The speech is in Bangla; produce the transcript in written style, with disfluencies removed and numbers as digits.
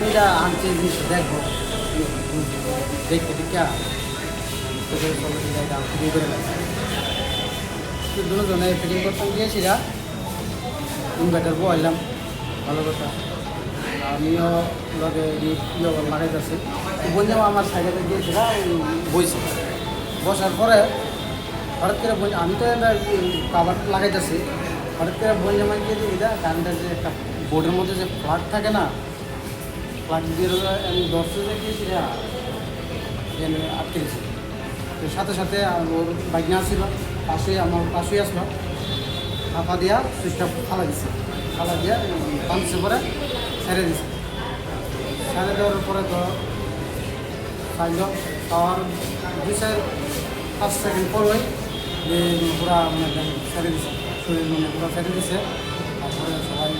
এটা আনছে জিনিস দেখবো দেখতে টিকা ফিটিং করে লাগবে দুজনে ফিটিং করতাম গিয়েছিলা ইনভার্টার বললাম ভালো কথা আমিও লগে লাগাইতেছি বললাম আমার সাইডে গিয়েছিলাম বইছি বসার পরে হঠাৎ করে আমি তো কাবার লাগাইতেছি হঠাৎ করে বললাম গিয়ে দিই কারেন্টের যে একটা বোর্ডের মধ্যে যে প্লাগ থাকে না প্লাগ দিয়ে আমি দর্শকে গিয়েছি আটকে দিয়েছি তো সাথে সাথে ওর বাইক নিয়ে আসছিল আমার পাশেই আসলো ফাঁকা দিয়া সুইচটা ফালা দিচ্ছে ফালা দিয়া পাম্পসে করে ছেড়ে দিচ্ছে ছেড়ে দেওয়ার পরে তো চাইল পাওয়ার 2-5 সেকেন্ড পরই যে পুরা মানে ছেড়ে দিচ্ছে শরীর মানে পুরো ছেড়ে দিচ্ছে তারপরে সবাই